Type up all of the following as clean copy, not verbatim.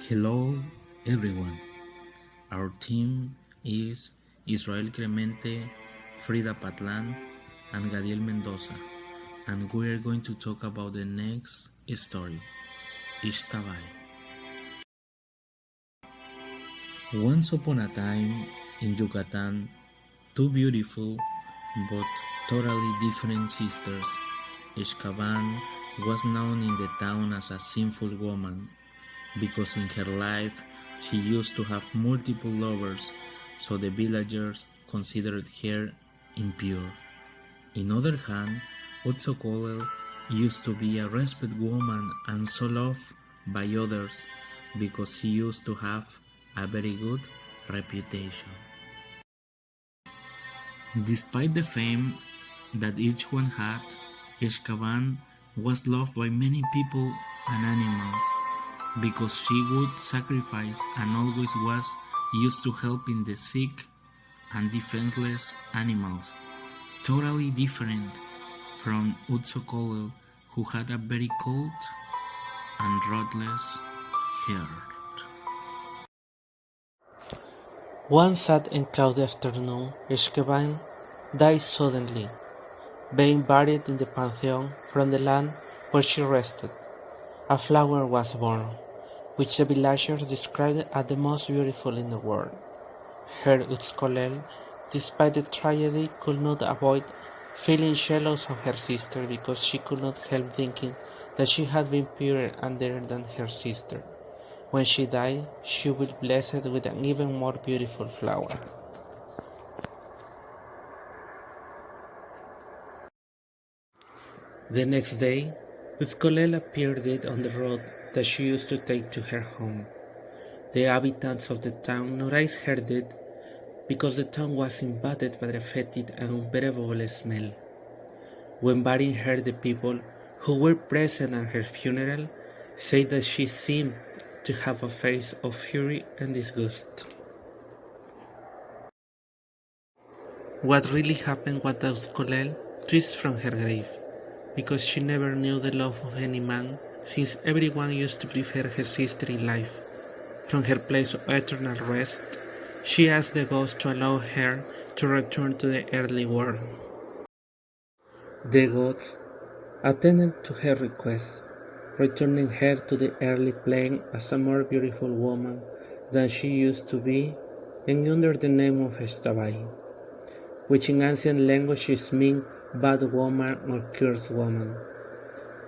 Hello everyone, our team is Israel Clemente, Frida Patlan, and Gadiel Mendoza, and we are going to talk about the next story, Xtabay. Once upon a time, in Yucatan, two beautiful but totally different sisters, Xtabay was known in the town as a sinful woman because in her life she used to have multiple lovers, so the villagers considered her impure. On the other hand, Otsokolel used to be a respected woman and so loved by others because she used to have a very good reputation. Despite the fame that each one had, Xtabay was loved by many people and animals because she would sacrifice and always was used to helping the sick and defenseless animals, totally different from Utsokolel, who had a very cold and ruthless heart. One sad and cloudy afternoon, Xtabay died suddenly, being buried in the pantheon from the land where she rested. A flower was born, which the villagers described as the most beautiful in the world. Her Utskolel, despite the tragedy, could not avoid feeling jealous of her sister because she could not help thinking that she had been purer and dearer than her sister. When she died, she will be blessed with an even more beautiful flower. The next day, Utskolel appeared dead on the road that she used to take to her home. The inhabitants of the town noticed her dead because the town was invaded by a fetid and unbearable smell. When burying her, the people who were present at her funeral said that she seemed to have a face of fury and disgust. What really happened was that Utskolel twisted from her grave, because she never knew the love of any man, since everyone used to prefer her sister in life. From her place of eternal rest, she asked the gods to allow her to return to the earthly world. The gods attended to her request, returning her to the earthly plane as a more beautiful woman than she used to be, and under the name of Xtabay, which in ancient languages mean bad woman or cursed woman.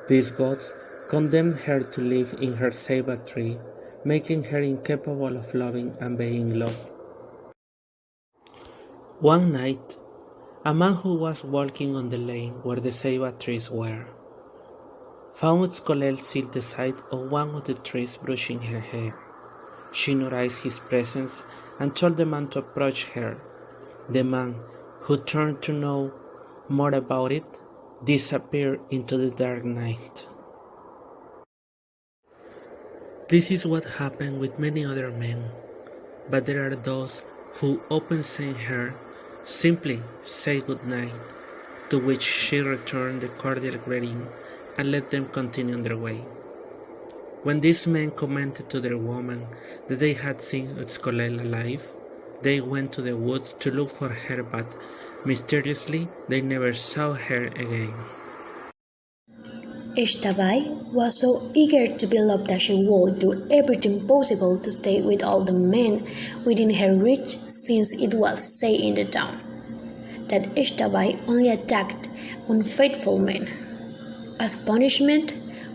These gods condemned her to live in her ceiba tree, making her incapable of loving and being loved. One night, a man who was walking on the lane where the ceiba trees were found Utskolel still the side of one of the trees brushing her hair. She noticed his presence and told the man to approach her. The man, who turned to know more about it, disappeared into the dark night. This is what happened with many other men, but there are those who, upon seeing her, simply say good night, to which she returned the cordial greeting and let them continue on their way. When these men commented to their woman that they had seen Utskolel alive, they went to the woods to look for her, but mysteriously they never saw her again. Xtabay was so eager to be loved that she would do everything possible to stay with all the men within her reach, since it was said in the town that Xtabay only attacked unfaithful men as punishment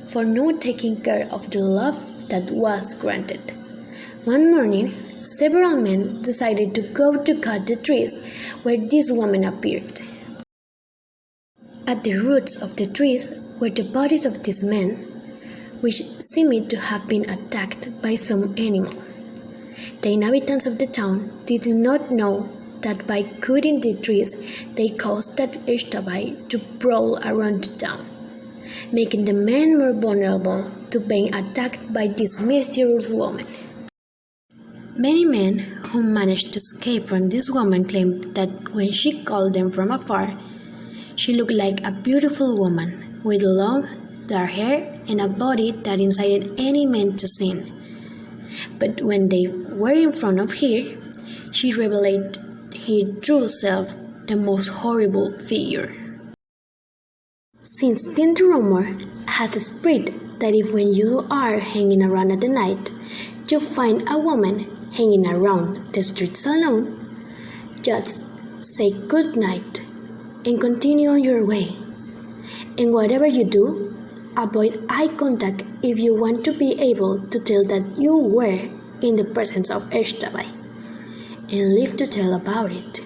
for not taking care of the love that was granted. One morning, several men decided to go to cut the trees where this woman appeared. At the roots of the trees were the bodies of these men, which seemed to have been attacked by some animal. The inhabitants of the town did not know that by cutting the trees they caused that Xtabay to prowl around the town, making the men more vulnerable to being attacked by this mysterious woman. Many men who managed to escape from this woman claimed that when she called them from afar, she looked like a beautiful woman with long, dark hair and a body that incited any man to sin. But when they were in front of her, she revealed her true self, the most horrible figure. Since then the rumor has spread that if when you are hanging around at the night, you find a woman hanging around the streets alone, just say good night and continue on your way. And whatever you do, avoid eye contact if you want to be able to tell that you were in the presence of Xtabay, and live to tell about it.